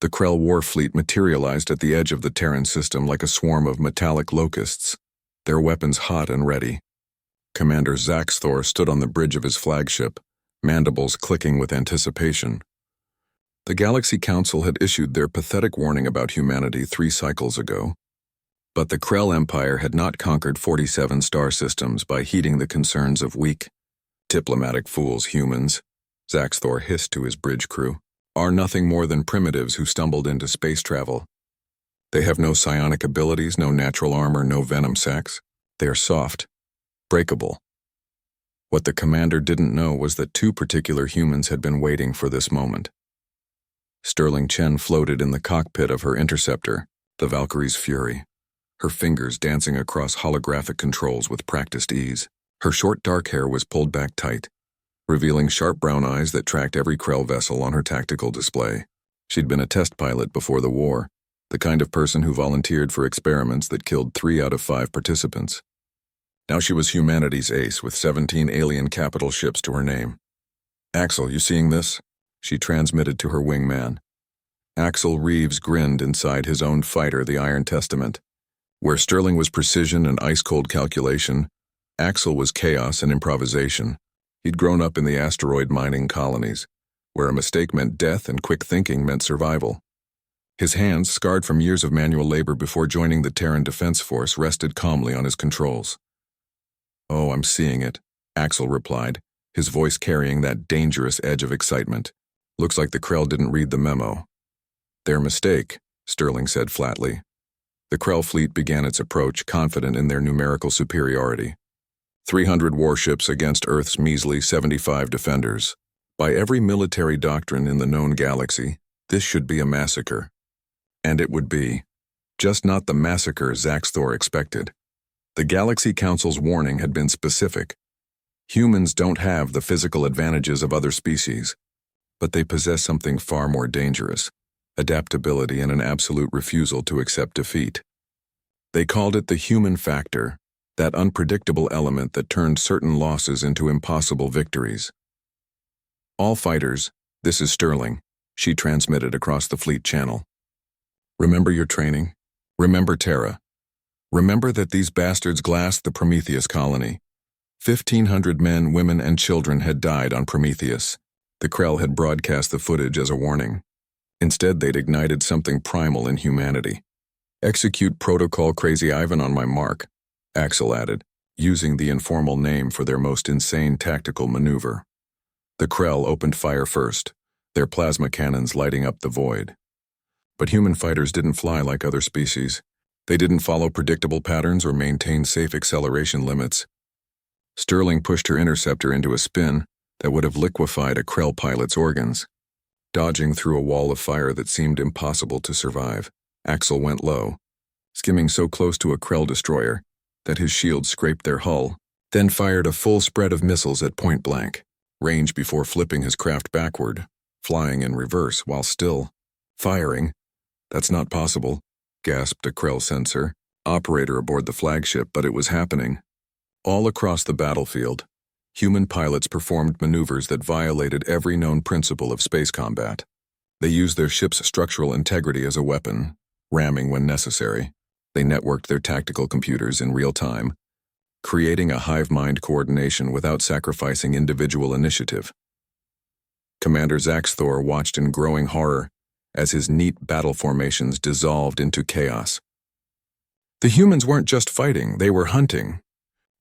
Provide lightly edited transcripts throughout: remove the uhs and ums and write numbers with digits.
The Krell war fleet materialized at the edge of the Terran system like a swarm of metallic locusts, their weapons hot and ready. Commander Zaxthor stood on the bridge of his flagship, mandibles clicking with anticipation. The Galaxy Council had issued their pathetic warning about humanity 3 cycles ago. But the Krell Empire had not conquered 47 star systems by heeding the concerns of weak, diplomatic fools humans, Zaxthor hissed to his bridge crew, are nothing more than primitives who stumbled into space travel. They have no psionic abilities, no natural armor, no venom sacs. They are soft, breakable. What the commander didn't know was that 2 particular humans had been waiting for this moment. Sterling Chen floated in the cockpit of her interceptor, the Valkyrie's Fury, her fingers dancing across holographic controls with practiced ease. Her short dark hair was pulled back tight, revealing sharp brown eyes that tracked every Krell vessel on her tactical display. She'd been a test pilot before the war, the kind of person who volunteered for experiments that killed 3 out of 5 participants. Now she was humanity's ace with 17 alien capital ships to her name. "Axel, you seeing this?" she transmitted to her wingman. Axel Reeves grinned inside his own fighter, the Iron Testament. Where Sterling was precision and ice-cold calculation, Axel was chaos and improvisation. He'd grown up in the asteroid mining colonies, where a mistake meant death and quick thinking meant survival. His hands, scarred from years of manual labor before joining the Terran Defense Force, rested calmly on his controls. "Oh, I'm seeing it," Axel replied, his voice carrying that dangerous edge of excitement. "Looks like the Krell didn't read the memo." "Their mistake," Sterling said flatly. The Krell fleet began its approach, confident in their numerical superiority. 300 warships against Earth's measly 75 defenders. By every military doctrine in the known galaxy, this should be a massacre. And it would be. Just not the massacre Zaxthor expected. The Galaxy Council's warning had been specific. Humans don't have the physical advantages of other species, but they possess something far more dangerous: adaptability and an absolute refusal to accept defeat. They called it the human factor, that unpredictable element that turned certain losses into impossible victories. "All fighters, this is Sterling," she transmitted across the fleet channel. "Remember your training. Remember Terra. Remember that these bastards glassed the Prometheus colony. 1,500 men, women, and children had died on Prometheus. The Krell had broadcast the footage as a warning. Instead, they'd ignited something primal in humanity. Execute Protocol Crazy Ivan on my mark," Axel added, using the informal name for their most insane tactical maneuver. The Krell opened fire first, their plasma cannons lighting up the void. But human fighters didn't fly like other species. They didn't follow predictable patterns or maintain safe acceleration limits. Sterling pushed her interceptor into a spin that would have liquefied a Krell pilot's organs. Dodging through a wall of fire that seemed impossible to survive, Axel went low, skimming so close to a Krell destroyer that his shield scraped their hull, then fired a full spread of missiles at point blank range before flipping his craft backward, flying in reverse while still firing. "That's not possible," gasped a Krell sensor, operator aboard the flagship, but it was happening. All across the battlefield, human pilots performed maneuvers that violated every known principle of space combat. They used their ship's structural integrity as a weapon, ramming when necessary. They networked their tactical computers in real time, creating a hive-mind coordination without sacrificing individual initiative. Commander Zaxthor watched in growing horror as his neat battle formations dissolved into chaos. The humans weren't just fighting, they were hunting.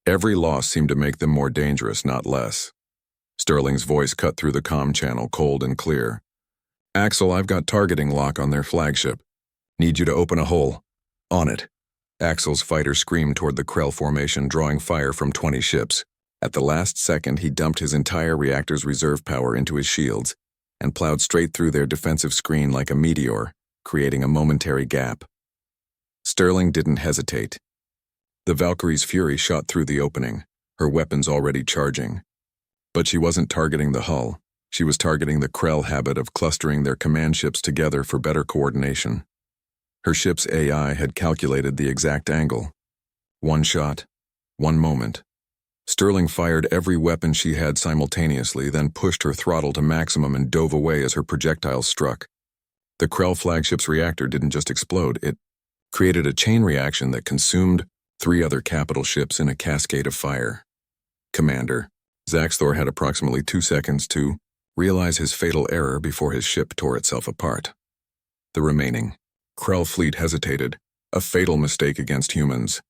Every loss seemed to make them more dangerous, not less. Sterling's voice cut through the comm channel, cold and clear. "Axel, I've got targeting lock on their flagship. Need you to open a hole. On it." Axel's fighter screamed toward the Krell formation, drawing fire from 20 ships. At the last second, he dumped his entire reactor's reserve power into his shields and plowed straight through their defensive screen like a meteor, creating a momentary gap. Sterling didn't hesitate. The Valkyrie's Fury shot through the opening, her weapons already charging. But she wasn't targeting the hull. She was targeting the Krell habit of clustering their command ships together for better coordination. Her ship's AI had calculated the exact angle. One shot, one moment. Sterling fired every weapon she had simultaneously, then pushed her throttle to maximum and dove away as her projectiles struck. The Krell flagship's reactor didn't just explode, it created a chain reaction that consumed 3 other capital ships in a cascade of fire. Commander, Zaxthor had approximately 2 seconds to realize his fatal error before his ship tore itself apart. The remaining Krell fleet hesitated, a fatal mistake against humans.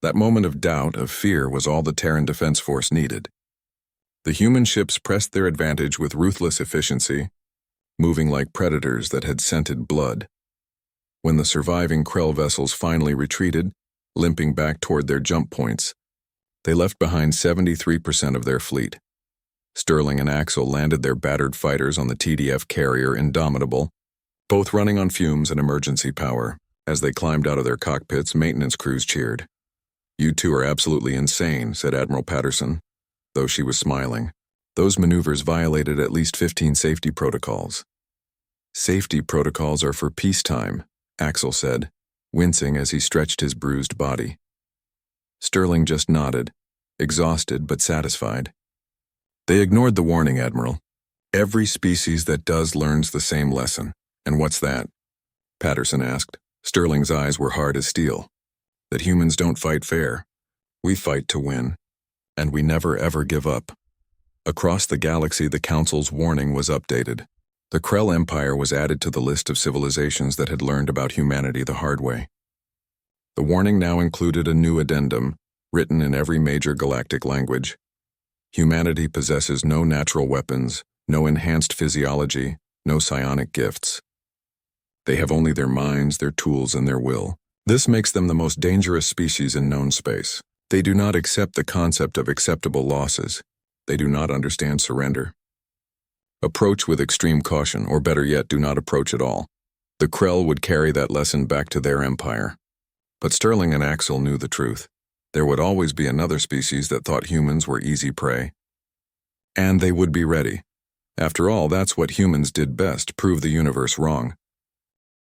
That moment of doubt, of fear, was all the Terran Defense Force needed. The human ships pressed their advantage with ruthless efficiency, moving like predators that had scented blood. When the surviving Krell vessels finally retreated, limping back toward their jump points, they left behind 73% of their fleet. Sterling and Axel landed their battered fighters on the TDF carrier Indomitable, both running on fumes and emergency power. As they climbed out of their cockpits, maintenance crews cheered. "You two are absolutely insane," said Admiral Patterson, though she was smiling. "Those maneuvers violated at least 15 safety protocols." "Safety protocols are for peacetime," Axel said, wincing as he stretched his bruised body. Sterling just nodded, exhausted but satisfied. "They ignored the warning, Admiral. Every species that does learns the same lesson." "And what's that?" Patterson asked. Sterling's eyes were hard as steel. "That humans don't fight fair. We fight to win. And we never ever give up." Across the galaxy, the Council's warning was updated. The Krell Empire was added to the list of civilizations that had learned about humanity the hard way. The warning now included a new addendum, written in every major galactic language. Humanity possesses no natural weapons, no enhanced physiology, no psionic gifts. They have only their minds, their tools, and their will. This makes them the most dangerous species in known space. They do not accept the concept of acceptable losses. They do not understand surrender. Approach with extreme caution, or better yet, do not approach at all. The Krell would carry that lesson back to their empire. But Sterling and Axel knew the truth. There would always be another species that thought humans were easy prey. And they would be ready. After all, that's what humans did best, prove the universe wrong.